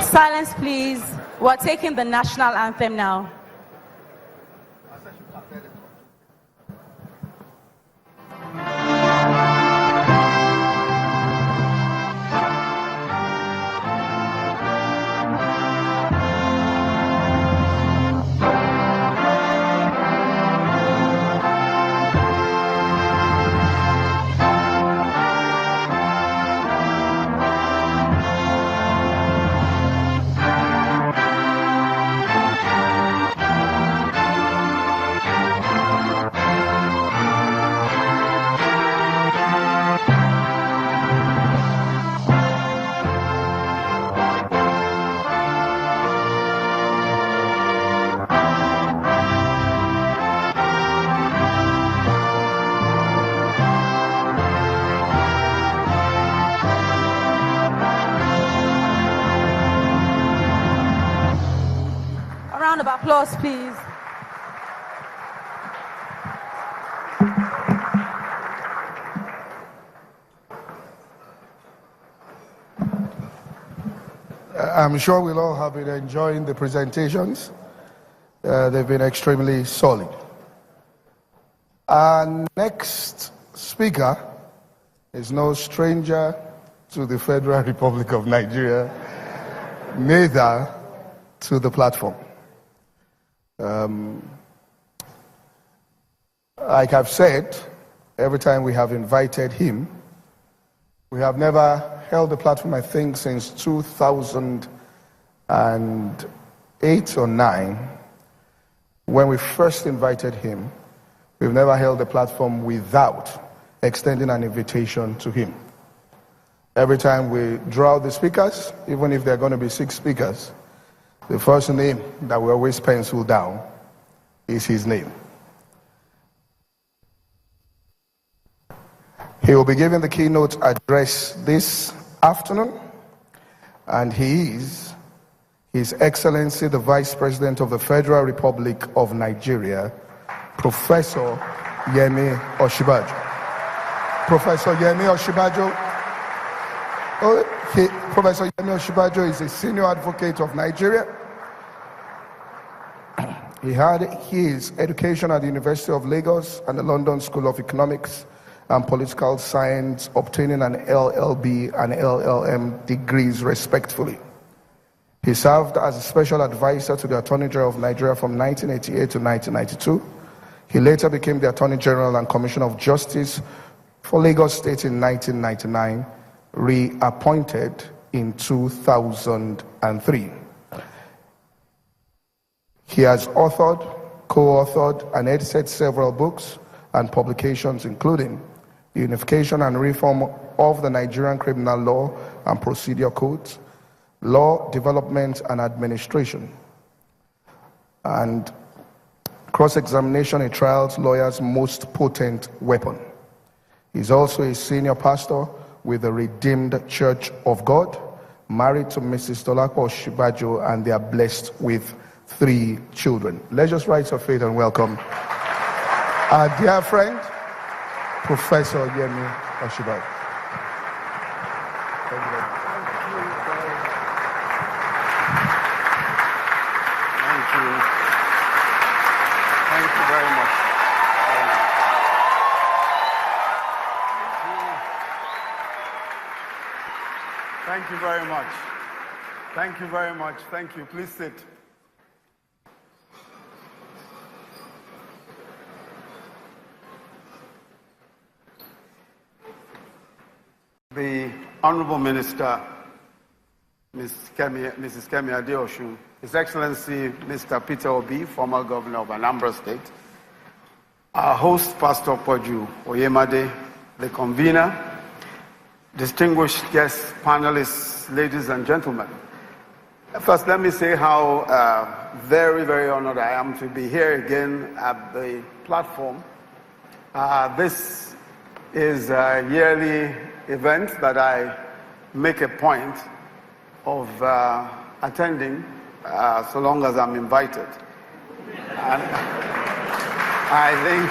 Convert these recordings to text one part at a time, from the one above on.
Silence, please. We're taking the national anthem now. Applause, please. I'm sure we'll all have been enjoying the presentations. They've been extremely solid. Our next speaker is no stranger to the Federal Republic of Nigeria, neither to the platform. Like I've said, every time we have invited him, we have never held the platform, I think, since 2008 or 9, when we first invited him. We've never held the platform without extending an invitation to him. Every time we draw out the speakers, even if there are going to be 6 speakers, the first name that we always pencil down is his name. He will be giving the keynote address this afternoon, and he is His Excellency the Vice President of the Federal Republic of Nigeria, Professor Yemi Osinbajo. Professor Yemi Osinbajo. Professor Yemi Osinbajo is a senior advocate of Nigeria. He had his education at the University of Lagos and the London School of Economics and Political Science, obtaining an LLB and LLM degrees respectively. He served as a special advisor to the Attorney General of Nigeria from 1988 to 1992. He later became the Attorney General and Commissioner of Justice for Lagos State in 1999, reappointed in 2003. He has authored, co-authored, and edited several books and publications, including The Unification and Reform of the Nigerian Criminal Law and Procedure Codes, Law, Development and Administration, and Cross-Examination, a Trial's Lawyer's Most Potent Weapon. He's also a senior pastor with the Redeemed Church of God, married to Mrs. Dolapo Osinbajo, and they are blessed with 3 children. Let's just rise of faith and welcome our dear friend, Professor Yemi Osinbajo. Thank you very much. Thank you very much. Thank you very much. Thank you very much. Thank you. Please sit. The Honorable Minister, Mrs. Kemi Adeosun, His Excellency Mr. Peter Obi, former Governor of Anambra State, our host, Pastor Poju Oyemade, the convener, distinguished guests, panelists, ladies and gentlemen. First, let me say how very, very honored I am to be here again at the platform. This is a yearly event that I make a point of attending so long as I'm invited. And I think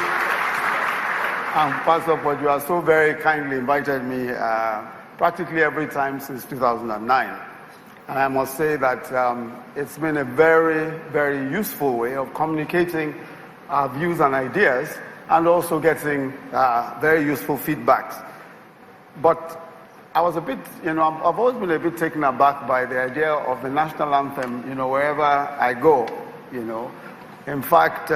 Pastor Poju has so very kindly invited me practically every time since 2009. And I must say that it's been a very, very useful way of communicating our views and ideas, and also getting very useful feedbacks. But I was a bit, I've always been a bit taken aback by the idea of the national anthem, wherever I go, In fact,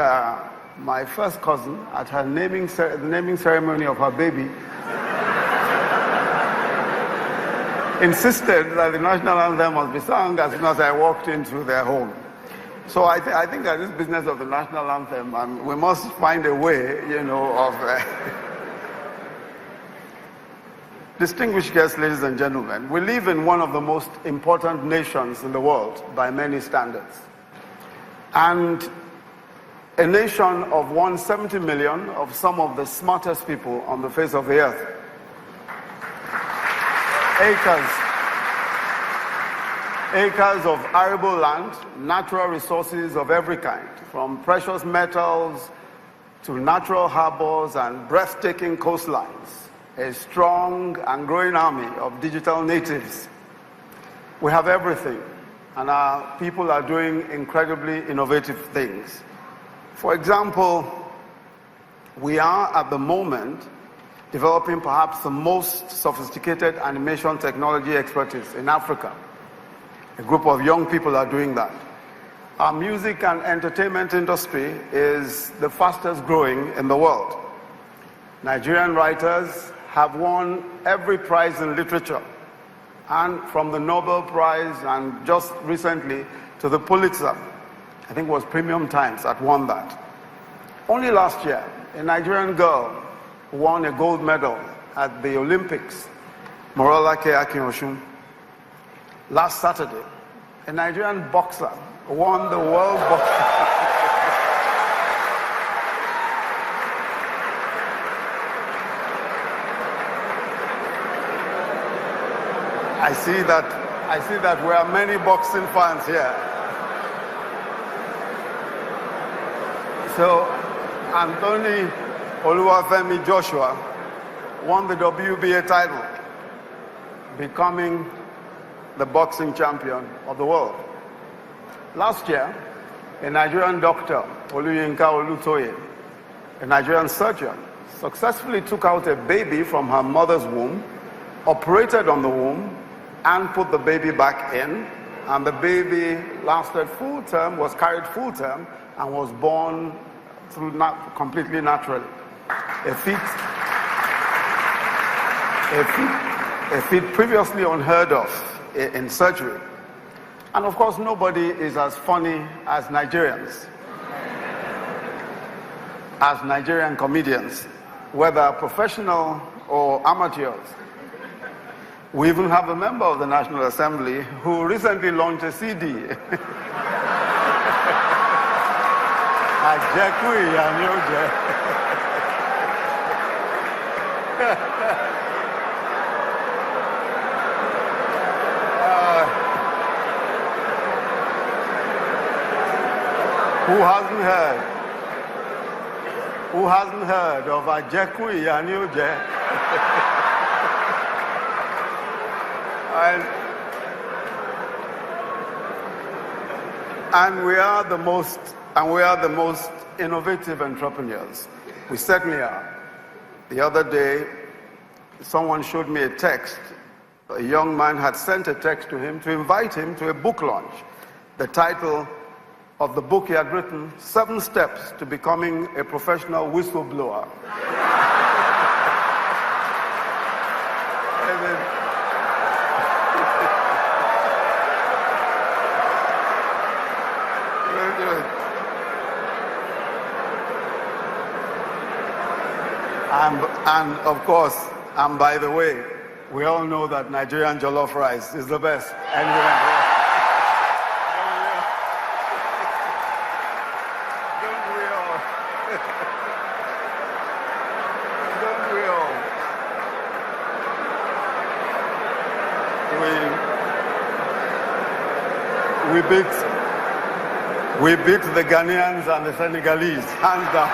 my first cousin, at her the naming ceremony of her baby, insisted that the national anthem must be sung as soon as I walked into their home. So I think that this business of the national anthem, we must find a way, of... Distinguished guests, ladies and gentlemen, we live in one of the most important nations in the world by many standards. And a nation of 170 million of some of the smartest people on the face of the earth. Acres of arable land, natural resources of every kind, from precious metals to natural harbors and breathtaking coastlines. A strong and growing army of digital natives. We have everything, and our people are doing incredibly innovative things. For example, we are at the moment developing perhaps the most sophisticated animation technology expertise in Africa. A group of young people are doing that. Our music and entertainment industry is the fastest growing in the world. Nigerian writers have won every prize in literature, and from the Nobel Prize and just recently to the Pulitzer. I think it was Premium Times that won that. Only last year, a Nigerian girl won a gold medal at the Olympics, Morolake Akinyoshun. Last Saturday, a Nigerian boxer won the World Boxing. I see that we are many boxing fans here. So, Anthony Oluwafemi Joshua won the WBA title, becoming the boxing champion of the world. Last year, a Nigerian doctor, Oluyinka Olutoye, a Nigerian surgeon, successfully took out a baby from her mother's womb, operated on the womb, and put the baby back in, and the baby lasted full term, was carried full term, and was born through completely naturally. A feat previously unheard of in surgery. And of course, nobody is as funny as Nigerians, as Nigerian comedians, whether professional or amateurs. We even have a member of the National Assembly who recently launched a CD. Who hasn't heard of Ajeku Iyanioje? And we are the most innovative entrepreneurs. We certainly are. The other day, someone showed me a text. A young man had sent a text to him to invite him to a book launch. The title of the book he had written, 7 Steps to Becoming a Professional Whistleblower. And of course, and by the way, we all know that Nigerian jollof rice is the best anywhere in the world. Don't we all? Don't we all? We beat the Ghanaians and the Senegalese, hands down.